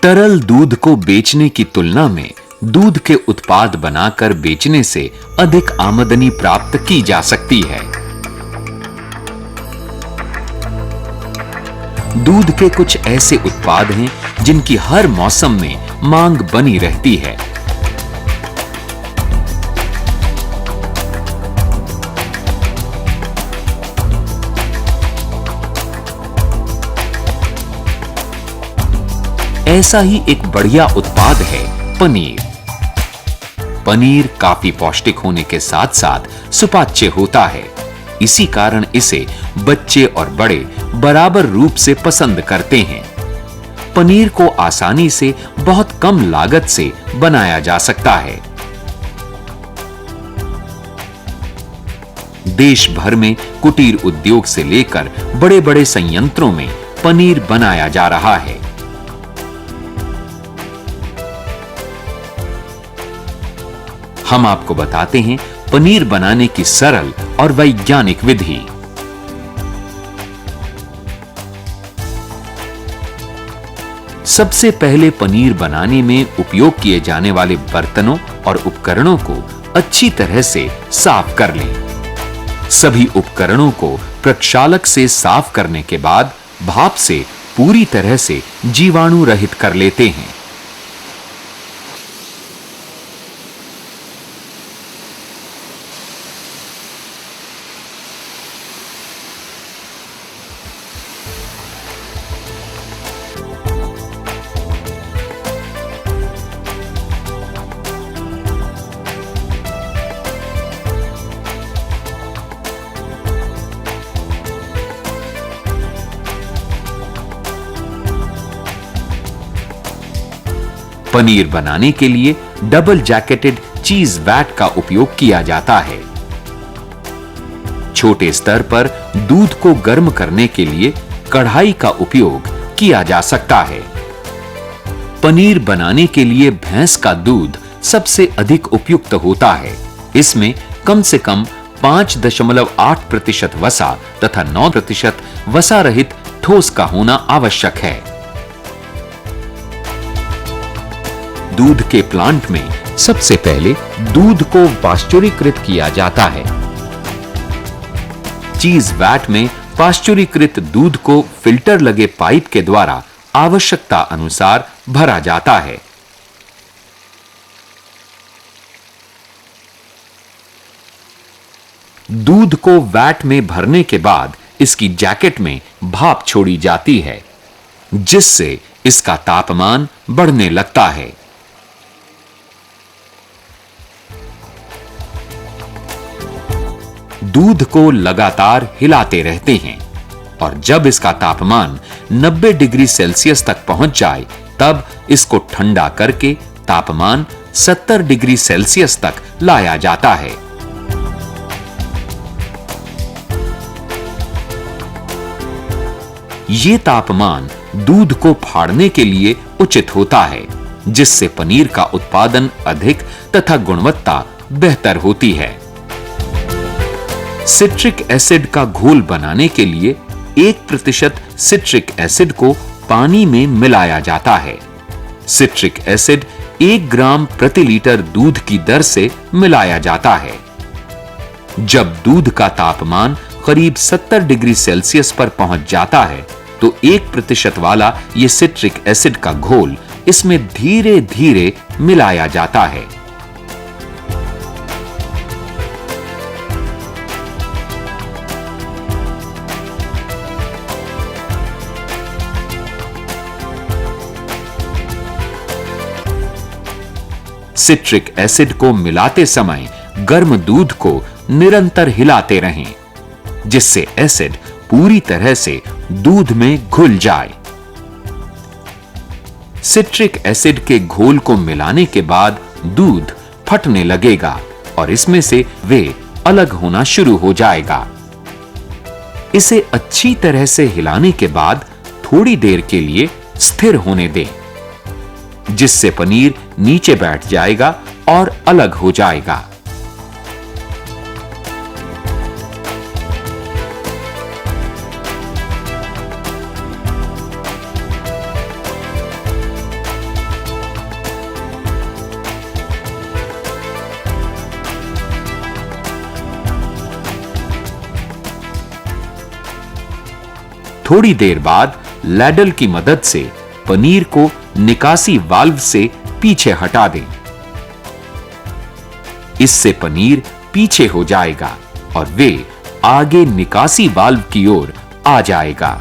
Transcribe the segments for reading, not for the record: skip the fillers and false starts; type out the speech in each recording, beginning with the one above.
तरल दूध को बेचने की तुलना में दूध के उत्पाद बनाकर बेचने से अधिक आमदनी प्राप्त की जा सकती है। दूध के कुछ ऐसे उत्पाद हैं जिनकी हर मौसम में मांग बनी रहती है। ऐसा ही एक बढ़िया उत्पाद है पनीर। पनीर काफी पौष्टिक होने के साथ साथ सुपाच्य होता है। इसी कारण इसे बच्चे और बड़े बराबर रूप से पसंद करते हैं। पनीर को आसानी से बहुत कम लागत से बनाया जा सकता है। देश भर में कुटीर उद्योग से लेकर बड़े-बड़े संयंत्रों में पनीर बनाया जा रहा है। हम आपको बताते हैं पनीर बनाने की सरल और वैज्ञानिक विधि। सबसे पहले पनीर बनाने में उपयोग किए जाने वाले बर्तनों और उपकरणों को अच्छी तरह से साफ कर लें। सभी उपकरणों को प्रक्षालक से साफ करने के बाद भाप से पूरी तरह से जीवाणु रहित कर लेते हैं। पनीर बनाने के लिए डबल जैकेटेड चीज वैट का उपयोग किया जाता है। छोटे स्तर पर दूध को गर्म करने के लिए कढ़ाई का उपयोग किया जा सकता है। पनीर बनाने के लिए भैंस का दूध सबसे अधिक उपयुक्त होता है। इसमें कम से कम 5.8% वसा तथा 9% वसा रहित ठोस का होना आवश्यक है। दूध के प्लांट में सबसे पहले दूध को पाश्चुरीकृत किया जाता है। चीज वैट में पाश्चुरीकृत दूध को फिल्टर लगे पाइप के द्वारा आवश्यकता अनुसार भरा जाता है। दूध को वैट में भरने के बाद इसकी जैकेट में भाप छोड़ी जाती है, जिससे इसका तापमान बढ़ने लगता है। दूध को लगातार हिलाते रहते हैं और जब इसका तापमान 90 डिग्री सेल्सियस तक पहुंच जाए तब इसको ठंडा करके तापमान 70 डिग्री सेल्सियस तक लाया जाता है। ये तापमान दूध को फाड़ने के लिए उचित होता है, जिससे पनीर का उत्पादन अधिक तथा गुणवत्ता बेहतर होती है। सिट्रिक एसिड का घोल बनाने के लिए 1% सिट्रिक एसिड को पानी में मिलाया जाता है। सिट्रिक एसिड 1 ग्राम प्रति लीटर दूध की दर से मिलाया जाता है। जब दूध का तापमान करीब 70 डिग्री सेल्सियस पर पहुंच जाता है तो 1% वाला ये सिट्रिक एसिड का घोल इसमें धीरे-धीरे मिलाया जाता है। सिट्रिक एसिड को मिलाते समय गर्म दूध को निरंतर हिलाते रहें, जिससे एसिड पूरी तरह से दूध में घुल जाए। सिट्रिक एसिड के घोल को मिलाने के बाद दूध फटने लगेगा और इसमें से वे अलग होना शुरू हो जाएगा। इसे अच्छी तरह से हिलाने के बाद थोड़ी देर के लिए स्थिर होने दें, जिससे पनीर नीचे बैठ जाएगा और अलग हो जाएगा। थोड़ी देर बाद लैडल की मदद से पनीर को निकासी वाल्व से पीछे हटा दें। इससे पनीर पीछे हो जाएगा और वे आगे निकासी वाल्व की ओर आ जाएगा।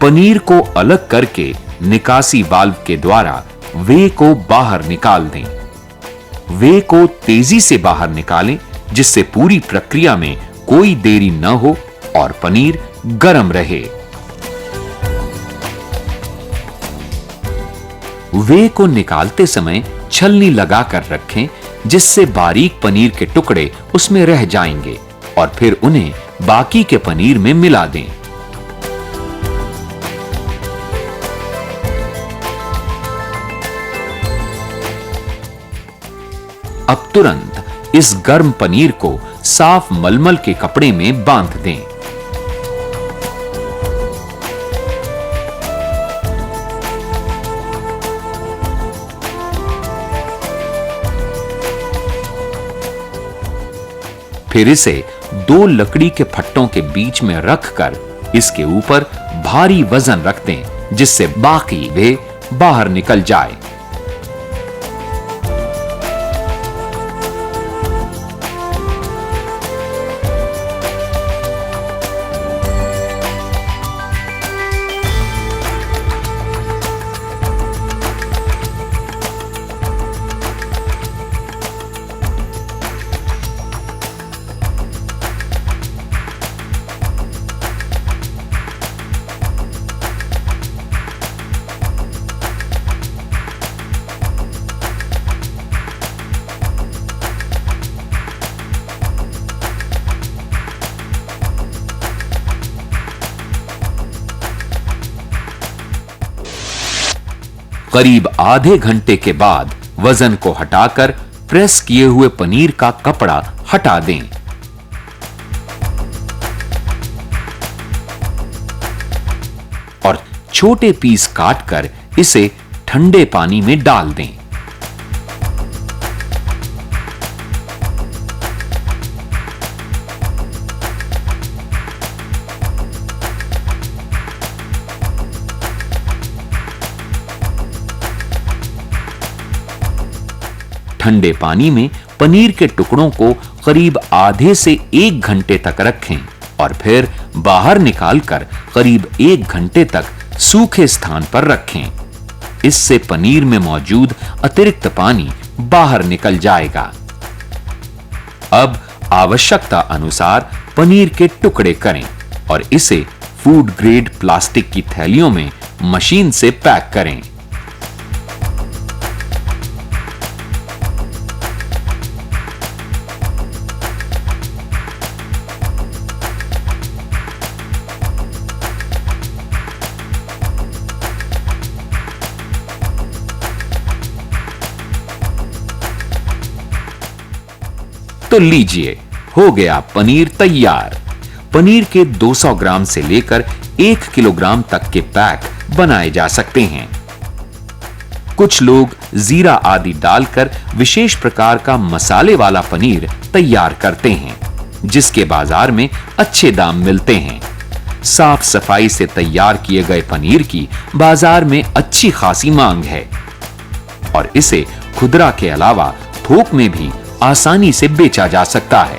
पनीर को अलग करके निकासी वाल्व के द्वारा वे को बाहर निकाल दें। वे को तेजी से बाहर निकालें जिससे पूरी प्रक्रिया में कोई देरी न हो और पनीर गर्म रहे। वे को निकालते समय छलनी लगाकर रखें जिससे बारीक पनीर के टुकड़े उसमें रह जाएंगे और फिर उन्हें बाकी के पनीर में मिला दें। अब तुरंत इस गर्म पनीर को साफ मलमल के कपड़े में बांध दें। फिर इसे 2 लकड़ी के फट्टों के बीच में रखकर इसके ऊपर भारी वजन रख दें जिससे बाकी वे बाहर निकल जाए। करीब आधे घंटे के बाद वजन को हटाकर प्रेस किए हुए पनीर का कपड़ा हटा दें। और छोटे पीस काटकर इसे ठंडे पानी में डाल दें। ठंडे पानी में पनीर के टुकड़ों को करीब आधे से 1 घंटे तक रखें और फिर बाहर निकालकर करीब 1 घंटे तक सूखे स्थान पर रखें। इससे पनीर में मौजूद अतिरिक्त पानी बाहर निकल जाएगा। अब आवश्यकता अनुसार पनीर के टुकड़े करें और इसे फूड ग्रेड प्लास्टिक की थैलियों में मशीन से पैक करें। तो लीजिए, हो गया पनीर तैयार। पनीर के 200 ग्राम से लेकर 1 किलोग्राम तक के पैक बनाए जा सकते हैं। कुछ लोग जीरा आदि डालकर विशेष प्रकार का मसाले वाला पनीर तैयार करते हैं जिसके बाजार में अच्छे दाम मिलते हैं। साफ सफाई से तैयार किए गए पनीर की बाजार में अच्छी खासी मांग है और इसे खुदरा के अलावा थोक में भी आसानी से बेचा जा सकता है।